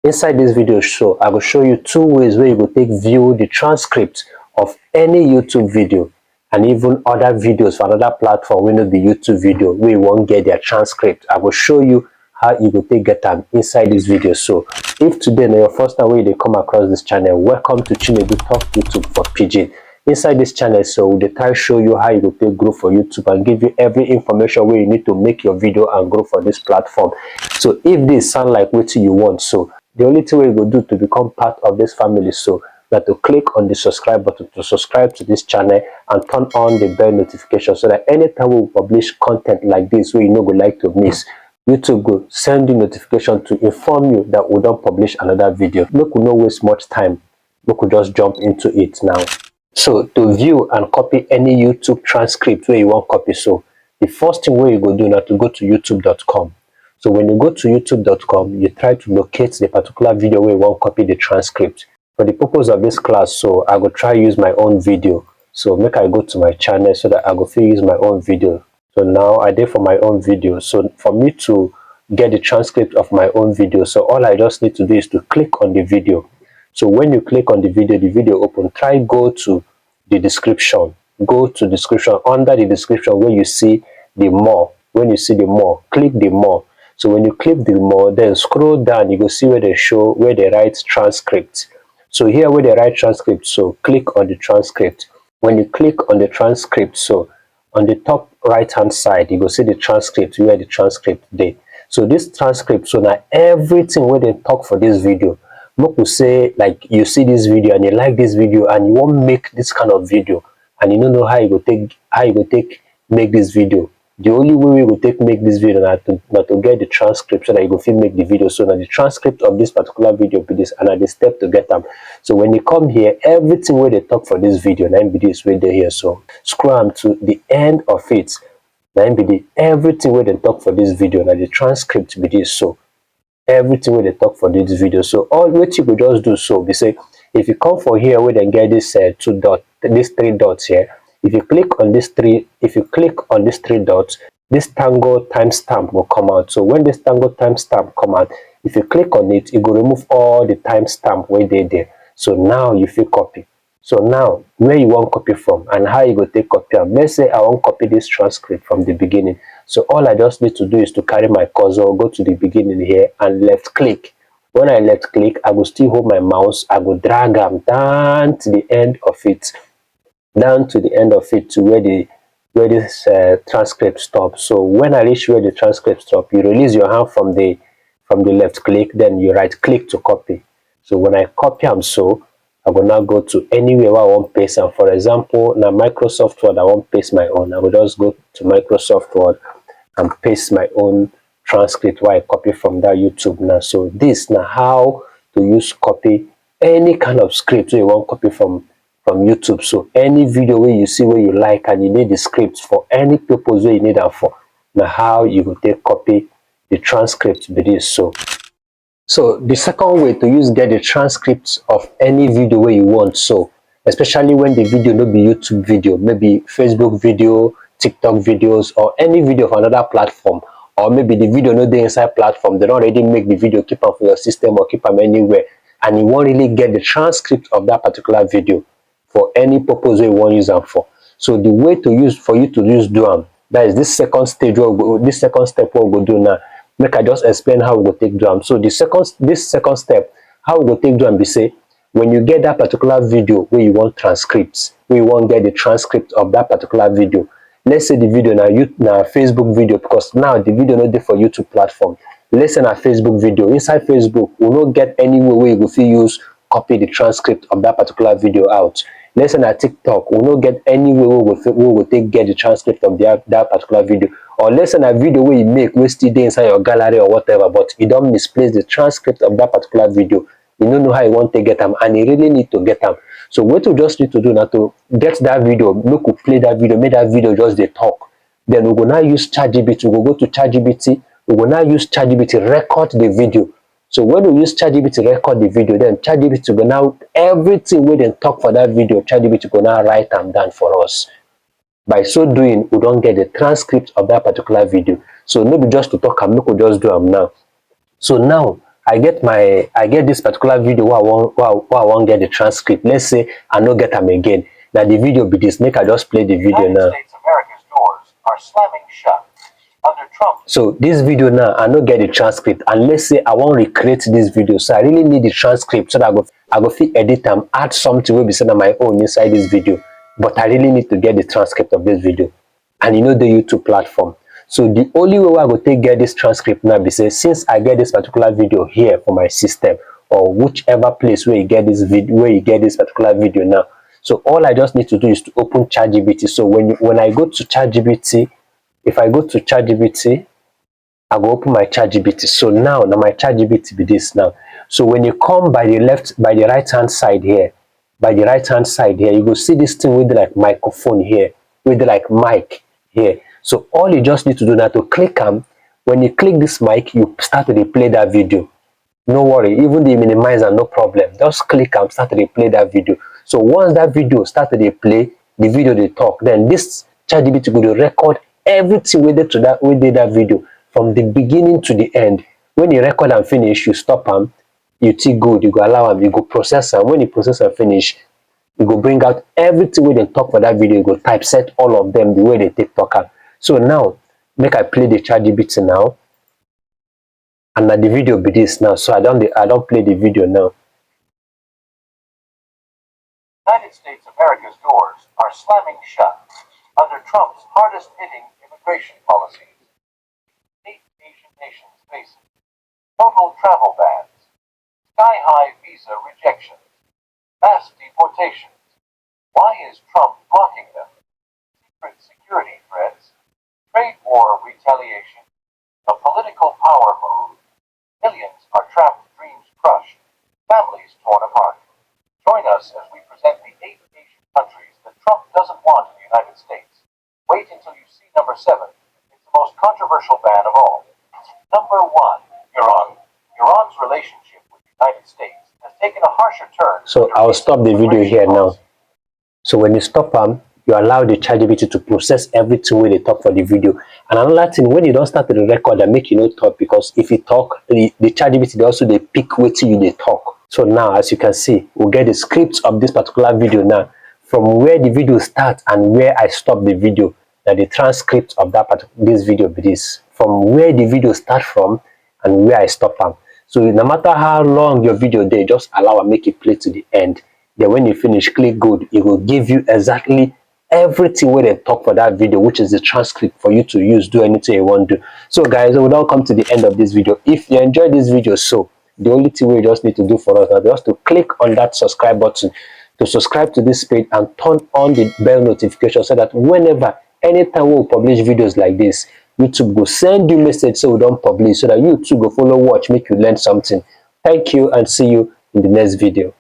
Inside this video show, I will show you 2 ways where you will take view the transcript of any YouTube video and even other videos for another platform wey no be YouTube video where you won't get their transcript. I will show you how you will take get them inside this video. So if today na your first time wey they come across this channel, welcome to Chinedu Talk YouTube for Pidgin. Inside this channel, so we try show you how you will take grow for YouTube and give you every information where you need to make your video and grow for this platform. So if this sound like what you want, so the only thing you go do to become part of this family, so that to click on the subscribe button to subscribe to this channel and turn on the bell notification, so that anytime we publish content like this where you know go like to miss, YouTube will send you notification to inform you that we don't publish another video. Make we no waste much time, we could just jump into it now. So to view and copy any YouTube transcript where you want copy, so the first thing where you go do now to go to youtube.com. So when you go to youtube.com, you try to locate the particular video where you want copy the transcript. For the purpose of this class, so I will try use my own video. So make I go to my channel so that I go use my own video. So now I did for my own video. So for me to get the transcript of my own video, so all I just need to do is to click on the video. So when you click on the video open, try go to the description. Go to description. Under the description where you see the more. When you see the more, click the more. So when you click the more, then scroll down, you go see where they show where they write transcript. So here where they write transcript, so click on the transcript. When you click on the transcript, so on the top right hand side, you go see the transcript where the transcript dey. So this transcript, so now everything where they talk for this video. Moku say like you see this video and you like this video and you want make this kind of video and you don't know how you go take make this video. The only way we will make this video not to get the transcript so that you go fit make the video. So now the transcript of this particular video be this and the step to get them. So when you come here, everything where they talk for this video, now be this way they here. So scroll them to the end of it. Now be the everything where they talk for this video. Now the transcript be this. So everything where they talk for this video. So all what you could just do, so we say if you come for here where they get this these 3 dots here. If you click on this three dots, this tango timestamp will come out. So when this tango timestamp come out, if you click on it, it will remove all the timestamp where they there. So now you feel copy. So now where you want copy from and how you go take copy. Let's say I want copy this transcript from the beginning. So all I just need to do is to carry my cursor, go to the beginning here and left click. When I left click, I will still hold my mouse. I will drag them down to the end of it. Down to the end of it to where this transcript stops. So when I reach where the transcript stops, you release your hand from the left click, then you right click to copy. So when I copy them, so I will now go to anywhere where I want paste. And for example, now Microsoft Word, I want paste my own. I will just go to Microsoft Word and paste my own transcript where I copy from that YouTube now. So this now how to use copy any kind of script you want copy from YouTube. So any video where you see where you like and you need the scripts for any purpose where you need them for, now how you will take copy the transcript be this. So the second way to get the transcripts of any video where you want, so especially when the video no be YouTube video, maybe Facebook video, TikTok videos, or any video for another platform, or maybe the video no dey inside platform, they don't already make the video, keep them for your system or keep them anywhere, and you won't really get the transcript of that particular video for any purpose you want to use them for. So the way to use for you to use do them, that is this second stage, this second step what we go do now. Make I just explain how we go take do them. So this second step, how we go take do them be say when you get that particular video where you want transcripts, where you want get the transcript of that particular video. Let's say the video now Facebook video, because now the video not there for YouTube platform. Let's say a Facebook video. Inside Facebook, we will not get anywhere where you go use copy the transcript of that particular video out. Let's say at TikTok, we will not get anywhere where we will get the transcript of that particular video. Or let's say a video where you make we still there inside your gallery or whatever, but you don't misplace the transcript of that particular video. You don't know how you want to get them, and you really need to get them. So what you just need to do now to get that video, make you play that video, make that video just the talk. Then we will now use ChatGPT. We will go to ChatGPT. We will now use ChatGPT record the video. So when we use ChatGPT record the video, then ChatGPT will now everything we then talk for that video, ChatGPT will now write them down for us. By so doing, we don't get the transcript of that particular video. So maybe just to talk and make we just do them now. So now I get this particular video where I want get the transcript. Let's say I no get them again. Now the video be this. Make I just play the video now. United States America's doors are slamming shut under Trump. So this video now, I no get the transcript, and let's say I want to recreate this video. So I really need the transcript so that I go fit edit and add something will be said on my own inside this video. But I really need to get the transcript of this video, and you know the YouTube platform. So the only way I go take get this transcript now be say, since I get this particular video here for my system, or whichever place where you get this video, where you get this particular video now. So all I just need to do is to open ChatGPT. So when I go to ChatGPT, if I go to ChatGPT, I go open my ChatGPT. So now my ChatGPT be this now. So when you come by the right hand side here, you go see this thing with the like microphone here, with the like mic here. So all you just need to do now to click on. When you click this mic, you start to replay that video. No worry, even the minimizer, no problem. Just click and start to replay that video. So once that video start to replay, the video they talk, then this ChatGPT will record everything we did to that video from the beginning to the end. When you record and finish, you stop them, you take good, you go allow them, you go process them. When you process and finish, you go bring out everything we they talk for that video, you go typeset all of them the way they take talk. So now make I play the ChatGPT now, and now the video be this now. So I don't play the video now. United States America's doors are slamming shut under Trump's hardest-hitting immigration policies. 8 Asian nations facing total travel bans, sky-high visa rejections, mass deportations. Why is Trump blocking them? Secret security threats, trade war retaliation, a political power move. Millions are trapped, dreams crushed, families torn apart. Join us as we present the 8 Asian countries that Trump doesn't want in the United States. Wait until you see number 7. It's the most controversial ban of all. Number 1, Iran. Iran's relationship with the United States has taken a harsher turn. So I'll stop the video here now. So when you stop them, you allow the ChatGPT to process everything when they talk for the video. And another thing, when you don't start to record and make you not talk, because if you talk, the ChatGPT they also they pick what you they talk. So now, as you can see, we'll get the script of this particular video now, from where the video starts and where I stop the video. Now the transcript of this video be this, from where the video starts from and where I stop them. So no matter how long your video they just allow and make it play to the end. Then when you finish, click good, it will give you exactly everything where they talk for that video, which is the transcript for you to use, do anything you want to do. So guys, we now come to the end of this video. If you enjoyed this video, so the only thing we just need to do for us now is to click on that subscribe button to subscribe to this page and turn on the bell notification, so that whenever, anytime we publish videos like this, YouTube will send you message so we don't publish, so that YouTube will follow, watch, make you learn something. Thank you, and see you in the next video.